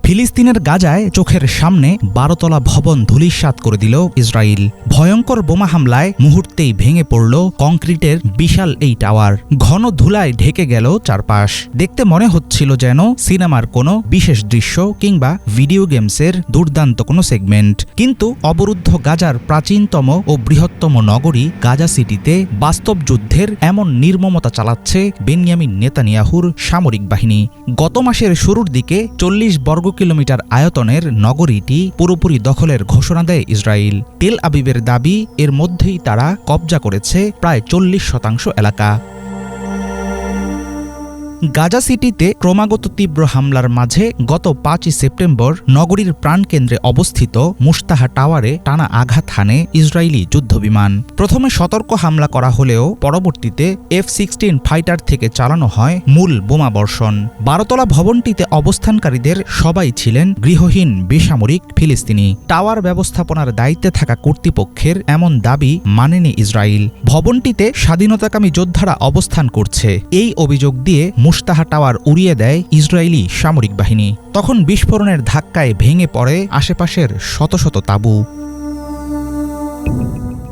ফিলিস্তিনের গাজায় চোখের সামনে ১২ তলা ভবন ধূলিসাৎ করে দিল ইসরায়েল। ভয়ঙ্কর বোমা হামলায় মুহূর্তেই ভেঙে পড়ল কংক্রিটের বিশাল এই টাওয়ার। ঘন ধুলায় ঢেকে গেল চারপাশ। দেখতে মনে হচ্ছিল যেন সিনেমার কোনো বিশেষ দৃশ্য কিংবা ভিডিও গেমসের দুর্দান্ত কোনো সেগমেন্ট। কিন্তু অবরুদ্ধ গাজার প্রাচীনতম ও বৃহত্তম নগরী গাজা সিটিতে বাস্তব যুদ্ধের এমন নির্মমতা চালাচ্ছে বেনিয়ামিন নেতানিয়াহুর সামরিক বাহিনী। গত মাসের শুরুর দিকে ৪০ বর্গ কিলোমিটার আয়তনের নগরীটি পুরোপুরি দখলের ঘোষণা দেয় ইসরায়েল। তেল আবিবের দাবি, এর মধ্যেই তারা কব্জা করেছে প্রায় ৪০% এলাকা। গাজা সিটিতে ক্রমাগত তীব্র হামলার মাঝে গত ৫ই সেপ্টেম্বর নগরীর প্রাণকেন্দ্রে অবস্থিত মুস্তাহা টাওয়ারে টানা আঘাত হানে ইসরায়েলি যুদ্ধবিমান। প্রথমে সতর্ক হামলা করা হলেও পরবর্তীতে F-16 ফাইটার থেকে চালানো হয় মূল বোমাবর্ষণ। ১২ তলা ভবনটিতে অবস্থানকারীদের সবাই ছিলেন গৃহহীন বেসামরিক ফিলিস্তিনি। টাওয়ার ব্যবস্থাপনার দায়িত্বে থাকা কর্তৃপক্ষের এমন দাবি মানেনি ইসরায়েল। ভবনটিতে স্বাধীনতাকামী যোদ্ধারা অবস্থান করছে, এই অভিযোগ দিয়ে মুস্তাহা টাওয়ার উড়িয়ে দেয় ইসরায়েলি সামরিক বাহিনী। তখন বিস্ফোরণের ধাক্কায় ভেঙে পড়ে আশেপাশের শত শত তাঁবু।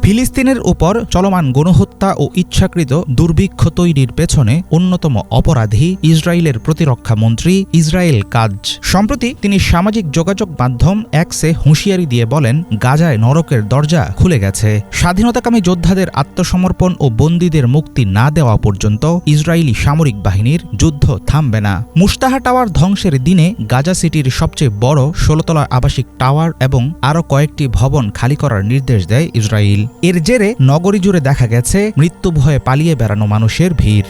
ফিলিস্তিনের উপর চলমান গণহত্যা ও ইচ্ছাকৃত দুর্ভিক্ষ তৈরির পেছনে অন্যতম অপরাধী ইসরায়েলের প্রতিরক্ষা মন্ত্রী ইসরায়েল কাটজ। সম্প্রতি তিনি সামাজিক যোগাযোগ মাধ্যম এক্সে হুঁশিয়ারি দিয়ে বলেন, গাজায় নরকের দরজা খুলে গেছে। স্বাধীনতাকামী যোদ্ধাদের আত্মসমর্পণ ও বন্দীদের মুক্তি না দেওয়া পর্যন্ত ইসরায়েলি সামরিক বাহিনীর যুদ্ধ থামবে না। মুস্তাহা টাওয়ার ধ্বংসের দিনে গাজা সিটির সবচেয়ে বড় ১৬ তলা আবাসিক টাওয়ার এবং আরও কয়েকটি ভবন খালি করার নির্দেশ দেয় ইসরায়েল। এর জেরে নগরী জুড়ে দেখা গেছে মৃত্যু ভয়ে পালিয়ে বেড়ানো মানুষের ভিড়।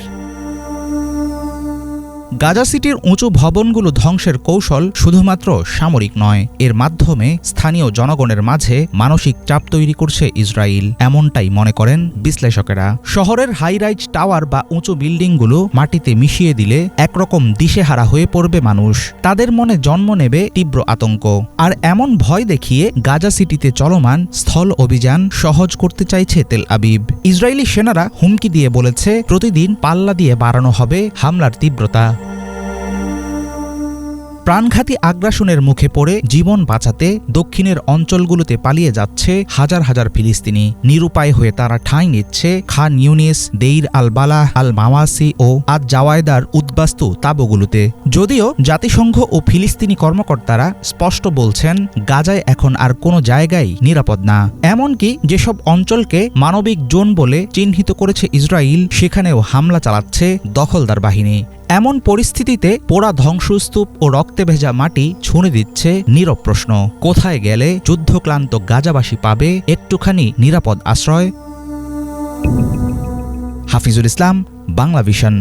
গাজা সিটির উঁচু ভবনগুলো ধ্বংসের কৌশল শুধুমাত্র সামরিক নয়, এর মাধ্যমে স্থানীয় জনগণের মাঝে মানসিক চাপ তৈরি করছে ইসরায়েল, এমনটাই মনে করেন বিশ্লেষকেরা। শহরের হাই রাইজ টাওয়ার বা উঁচু বিল্ডিংগুলো মাটিতে মিশিয়ে দিলে একরকম দিশেহারা হয়ে পড়বে মানুষ। তাদের মনে জন্ম নেবে তীব্র আতঙ্ক। আর এমন ভয় দেখিয়ে গাজা সিটিতে চলমান স্থল অভিযান সহজ করতে চাইছে তেল আবিব। ইসরায়েলি সেনারা হুমকি দিয়ে বলেছে, প্রতিদিন পাল্লা দিয়ে বাড়ানো হবে হামলার তীব্রতা। প্রাণঘাতী আগ্রাসনের মুখে পড়ে জীবন বাঁচাতে দক্ষিণের অঞ্চলগুলোতে পালিয়ে যাচ্ছে হাজার হাজার ফিলিস্তিনি। নিরুপায় হয়ে তারা ঠাঁই নিচ্ছে খান ইউনিস, দেইর আল বালাহ, আল মাওয়াসি ও আদ জাওয়ায়দার উদ্বাস্তু তাঁবুগুলোতে। যদিও জাতিসংঘ ও ফিলিস্তিনি কর্মকর্তারা স্পষ্ট বলছেন, গাজায় এখন আর কোনো জায়গায় নিরাপদ না। এমনকি যেসব অঞ্চলকে মানবিক জোন বলে চিহ্নিত করেছে ইসরায়েল, সেখানেও হামলা চালাচ্ছে দখলদার বাহিনী। এমন পরিস্থিতিতে পোড়া ধ্বংসস্তূপ ও রক্তে ভেজা মাটি ছুঁড়ে দিচ্ছে নীরব প্রশ্ন, কোথায় গেলে যুদ্ধক্লান্ত গাজাবাসী পাবে একটুখানি নিরাপদ আশ্রয়? হাফিজুল ইসলাম, বাংলা ভিশন।